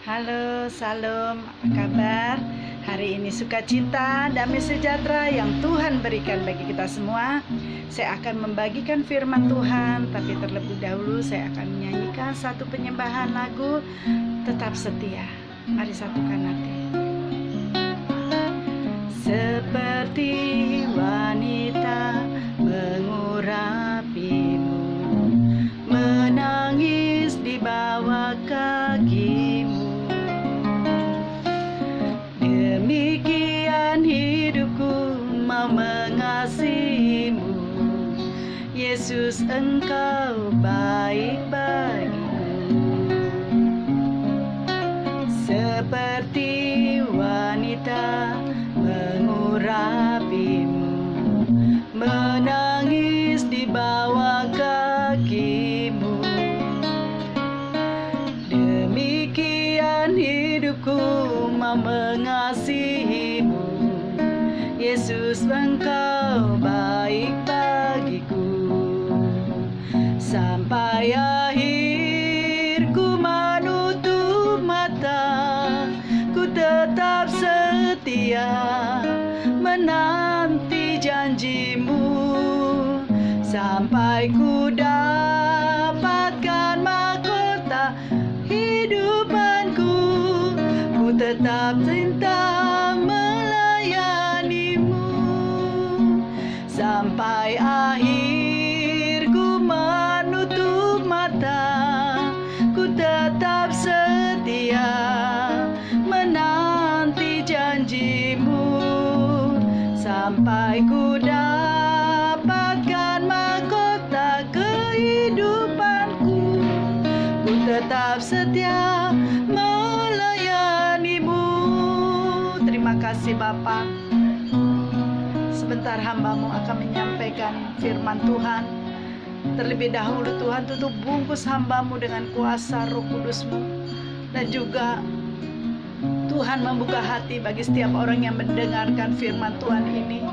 Halo, salam, apa kabar? Hari ini sukacita, damai sejahtera yang Tuhan berikan bagi kita semua. Saya akan membagikan firman Tuhan, tapi terlebih dahulu saya akan menyanyikan satu penyembahan lagu Tetap Setia. Mari satukan hati. Seperti wanita mengurapimu, menangis di bawah kakimu. Demikian hidupku mau mengasihimu, Yesus, Engkau baik bagiku. Seperti wanita mengurapimu, menangis di bawah kakimu. Demikian hidupku mau mengasihimu, Yesus, Engkau baik bagiku. Sampai akhir ku menutup mata, ku tetap setia menanti janjimu. Sampai ku dapatkan mahkota hidupanku, ku tetap cinta melayanimu. Sampai akhir ku menutup mata, ku tetap setia menanti janjimu. Sampai ku dapatkan mahkota kehidupanku, ku tetap setia melayanimu. Terima kasih Bapa. Sebentar hamba-Mu akan menyampaikan firman Tuhan. Terlebih dahulu Tuhan, tutup bungkus hamba-Mu dengan kuasa Roh Kudus-Mu. Dan juga Tuhan membuka hati bagi setiap orang yang mendengarkan firman Tuhan ini.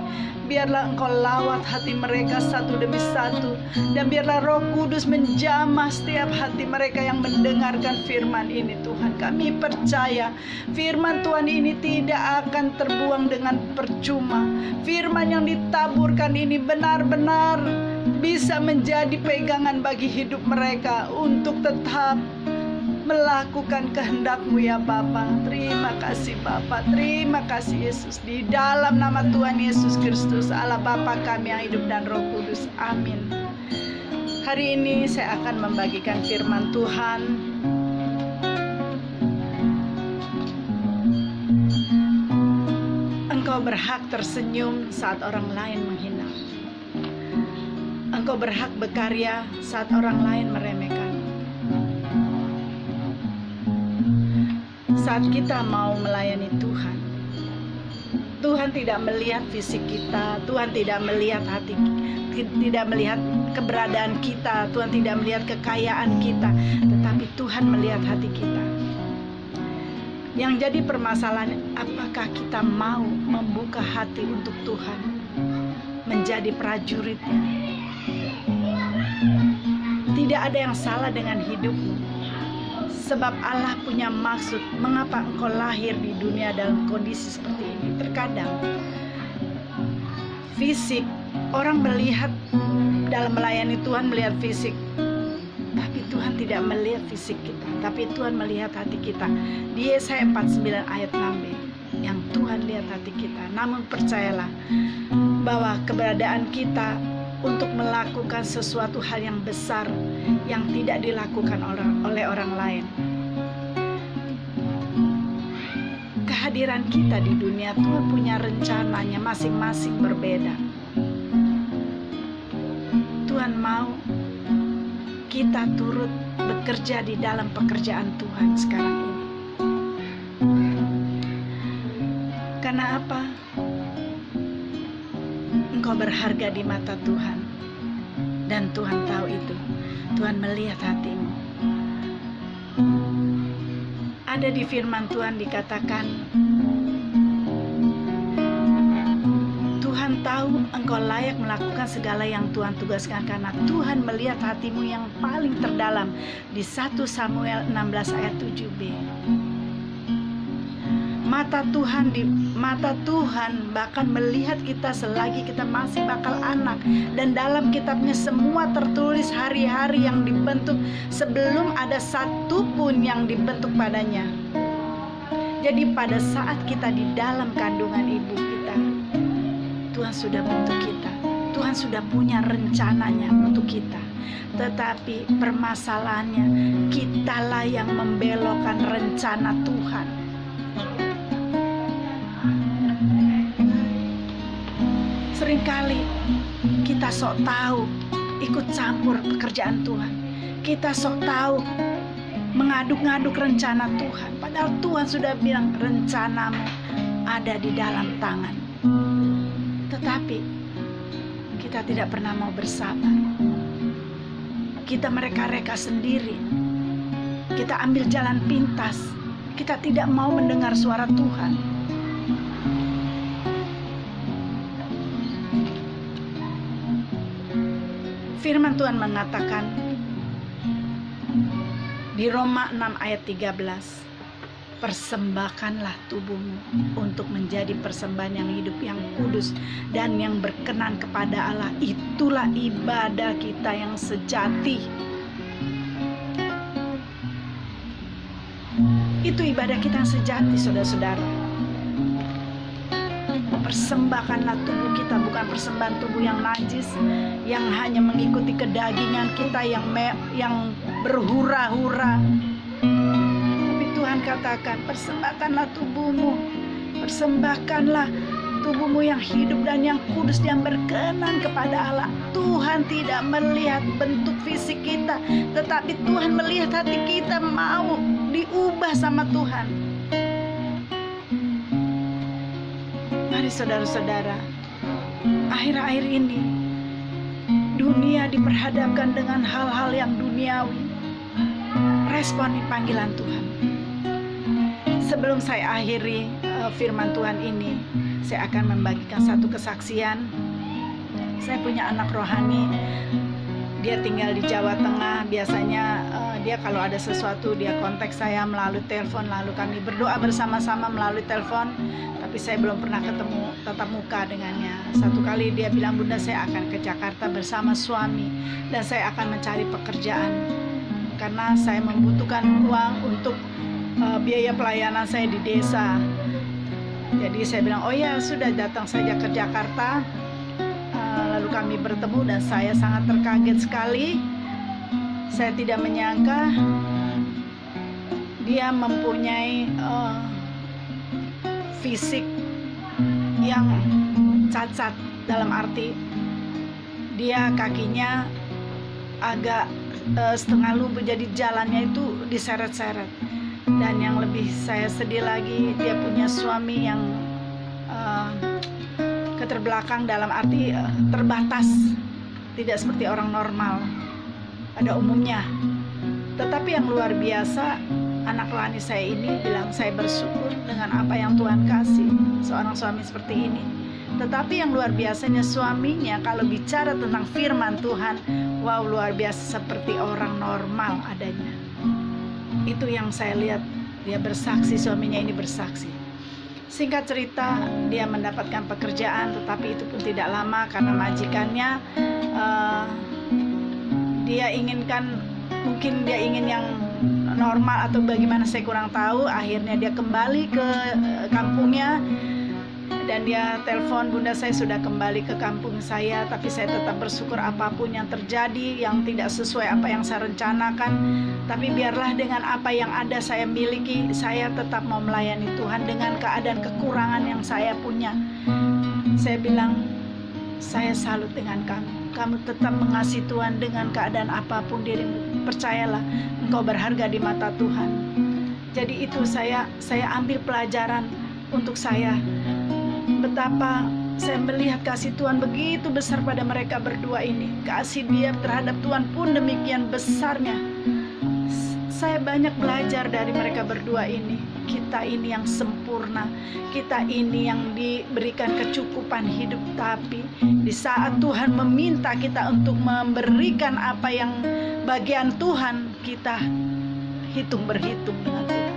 Biarlah Engkau lawat hati mereka satu demi satu, dan biarlah Roh Kudus menjamah setiap hati mereka yang mendengarkan firman ini. Tuhan, kami percaya firman Tuhan ini tidak akan terbuang dengan percuma. Firman yang ditaburkan ini benar-benar bisa menjadi pegangan bagi hidup mereka untuk tetap melakukan kehendak-Mu ya Bapa. Terima kasih Bapa, terima kasih Yesus. Di dalam nama Tuhan Yesus Kristus, Allah Bapa kami yang hidup dan Roh Kudus. Amin. Hari ini saya akan membagikan firman Tuhan. Engkau berhak tersenyum saat orang lain menghina. Engkau berhak berkarya saat orang lain meremehkan. Saat kita mau melayani Tuhan, Tuhan tidak melihat fisik kita, Tuhan tidak melihat hati, tidak melihat keberadaan kita, Tuhan tidak melihat kekayaan kita, tetapi Tuhan melihat hati kita. Yang jadi permasalahan, apakah kita mau membuka hati untuk Tuhan, menjadi prajuritnya? Tidak ada yang salah dengan hidupmu, sebab Allah punya maksud mengapa engkau lahir di dunia dalam kondisi seperti ini. Terkadang fisik, orang melihat dalam melayani Tuhan melihat fisik, tapi Tuhan tidak melihat fisik kita, tapi Tuhan melihat hati kita. Di Yesaya 49 ayat 6b, yang Tuhan lihat hati kita. Namun percayalah bahwa keberadaan kita untuk melakukan sesuatu hal yang besar yang tidak dilakukan oleh orang lain. Kehadiran kita di dunia, Tuhan punya rencananya masing-masing berbeda. Tuhan mau kita turut bekerja di dalam pekerjaan Tuhan sekarang ini. Karena apa? Engkau berharga di mata Tuhan, dan Tuhan tahu itu. Tuhan melihat hatimu. Ada di firman Tuhan dikatakan, Tuhan tahu engkau layak melakukan segala yang Tuhan tugaskan, karena Tuhan melihat hatimu yang paling terdalam. Di 1 Samuel 16 ayat 7b. mata Tuhan bahkan melihat kita selagi kita masih bakal anak. Dan dalam kitabnya semua tertulis hari-hari yang dibentuk sebelum ada satu pun yang dibentuk padanya. Jadi pada saat kita di dalam kandungan ibu kita, Tuhan sudah bentuk kita. Tuhan sudah punya rencananya untuk kita. Tetapi permasalahannya, kitalah yang membelokkan rencana Tuhan. Seringkali kita sok tahu ikut campur pekerjaan Tuhan. Kita sok tahu mengaduk-ngaduk rencana Tuhan. Padahal Tuhan sudah bilang rencanamu ada di dalam tangan. Tetapi kita tidak pernah mau bersabar. Kita mereka-reka sendiri. Kita ambil jalan pintas. Kita tidak mau mendengar suara Tuhan. Firman Tuhan mengatakan di Roma 6 ayat 13, persembahkanlah tubuhmu untuk menjadi persembahan yang hidup, yang kudus, dan yang berkenan kepada Allah. Itulah ibadah kita yang sejati. Itu ibadah kita yang sejati, saudara-saudara. Persembahkanlah tubuh kita, bukan persembahan tubuh yang najis, yang hanya mengikuti kedagingan kita, yang berhura-hura. Tuhan katakan, persembahkanlah tubuhmu, persembahkanlah tubuhmu yang hidup dan yang kudus, yang berkenan kepada Allah. Tuhan tidak melihat bentuk fisik kita, tetapi Tuhan melihat hati kita mau diubah sama Tuhan. Mari saudara-saudara, akhir-akhir ini dunia diperhadapkan dengan hal-hal yang duniawi. Responi panggilan Tuhan. Sebelum saya akhiri firman Tuhan ini, saya akan membagikan satu kesaksian. Saya punya anak rohani. Dia tinggal di Jawa Tengah. Biasanya dia kalau ada sesuatu dia kontak saya melalui telepon, lalu kami berdoa bersama-sama melalui telepon. Tapi saya belum pernah ketemu tatap muka dengannya. Satu kali dia bilang, "Bunda, saya akan ke Jakarta bersama suami dan saya akan mencari pekerjaan karena saya membutuhkan uang untuk biaya pelayanan saya di desa." Jadi saya bilang, "Oh ya, sudah, datang saja ke Jakarta." Lalu kami bertemu dan saya sangat terkaget sekali. Saya tidak menyangka dia mempunyai fisik yang cacat, dalam arti dia kakinya agak setengah lumpuh, jadi jalannya itu diseret-seret. Dan yang lebih saya sedih lagi, dia punya suami yang keterbelakang, dalam arti terbatas, tidak seperti orang normal pada umumnya. Tetapi yang luar biasa, anak rohani saya ini bilang, "Saya bersyukur dengan apa yang Tuhan kasih seorang suami seperti ini." Tetapi yang luar biasanya, suaminya kalau bicara tentang firman Tuhan, wow, luar biasa, seperti orang normal adanya. Itu yang saya lihat. Dia bersaksi, suaminya ini bersaksi. Singkat cerita, dia mendapatkan pekerjaan, tetapi itu pun tidak lama karena majikannya dia inginkan, mungkin dia ingin yang normal atau bagaimana, saya kurang tahu. Akhirnya dia kembali ke kampungnya dan dia telepon, "Bunda, saya sudah kembali ke kampung saya, tapi saya tetap bersyukur apapun yang terjadi yang tidak sesuai apa yang saya rencanakan, tapi biarlah dengan apa yang ada saya miliki, saya tetap mau melayani Tuhan dengan keadaan kekurangan yang saya punya." Saya bilang, "Saya salut dengan kamu. Kamu tetap mengasihi Tuhan dengan keadaan apapun dirimu. Percayalah, engkau berharga di mata Tuhan." Jadi itu saya ambil pelajaran untuk saya. Betapa saya melihat kasih Tuhan begitu besar pada mereka berdua ini. Kasih dia terhadap Tuhan pun demikian besarnya. Saya banyak belajar dari mereka berdua ini. Kita ini yang sempurna, kita ini yang diberikan kecukupan hidup, tapi di saat Tuhan meminta kita untuk memberikan apa yang bagian Tuhan, kita hitung berhitung dengan Tuhan.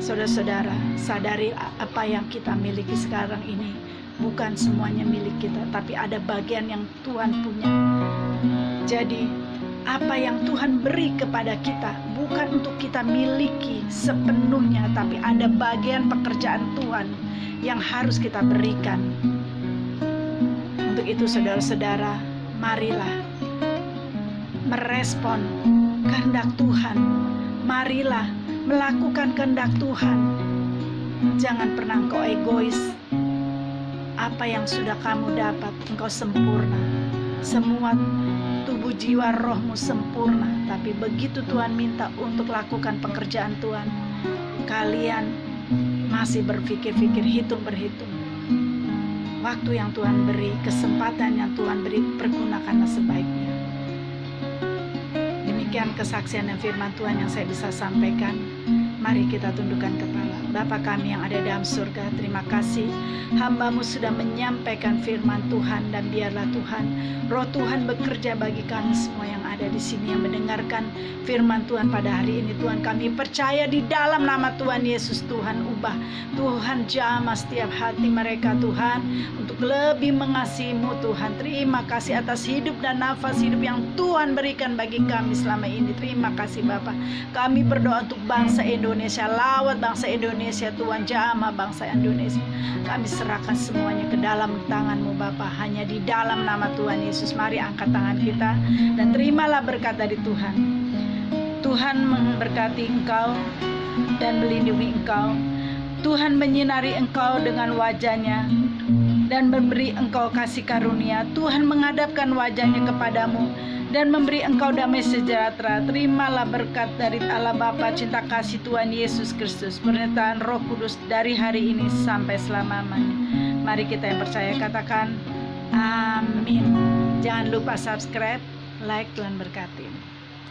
Saudara-saudara, sadari apa yang kita miliki sekarang ini bukan semuanya milik kita, tapi ada bagian yang Tuhan punya. Jadi apa yang Tuhan beri kepada kita bukan untuk kita miliki sepenuhnya, tapi ada bagian pekerjaan Tuhan yang harus kita berikan. Untuk itu saudara-saudara, marilah merespon kehendak Tuhan. Marilah melakukan kehendak Tuhan. Jangan pernah engkau egois. Apa yang sudah kamu dapat, engkau sempurna. Semua tubuh jiwa rohmu sempurna. Tapi begitu Tuhan minta untuk lakukan pekerjaan Tuhan, kalian masih berpikir-pikir, berhitung. Waktu yang Tuhan beri, kesempatan yang Tuhan beri, pergunakanlah sebaiknya. Demikian kesaksian dan firman Tuhan yang saya bisa sampaikan. Mari kita tundukkan kepala. Bapa kami yang ada dalam surga, terima kasih hamba-Mu sudah menyampaikan firman Tuhan, dan biarlah Tuhan, Roh Tuhan bekerja bagi kami semua yang ada di sini yang mendengarkan firman Tuhan pada hari ini. Tuhan, kami percaya di dalam nama Tuhan Yesus, Tuhan ubah, Tuhan jamah setiap hati mereka Tuhan untuk lebih mengasihi-Mu Tuhan. Terima kasih atas hidup dan nafas hidup yang Tuhan berikan bagi kami selama ini. Terima kasih Bapa. Kami berdoa untuk bangsa Indonesia, lawat bangsa Indonesia Tuhan, jamah bangsa Indonesia. Kami serahkan semuanya ke dalam tangan-Mu Bapa, hanya di dalam nama Tuhan Yesus. Mari angkat tangan kita dan terimalah berkat dari Tuhan. Tuhan memberkati engkau dan melindungi engkau. Tuhan menyinari engkau dengan wajah-Nya dan memberi engkau kasih karunia. Tuhan menghadapkan wajah-Nya kepadamu dan memberi engkau damai sejahtera. Terimalah berkat dari Allah Bapa, cinta kasih Tuhan Yesus Kristus, penyertaan Roh Kudus dari hari ini sampai selama-lamanya. Mari kita yang percaya katakan amin. Jangan lupa subscribe, like. Tuhan berkati.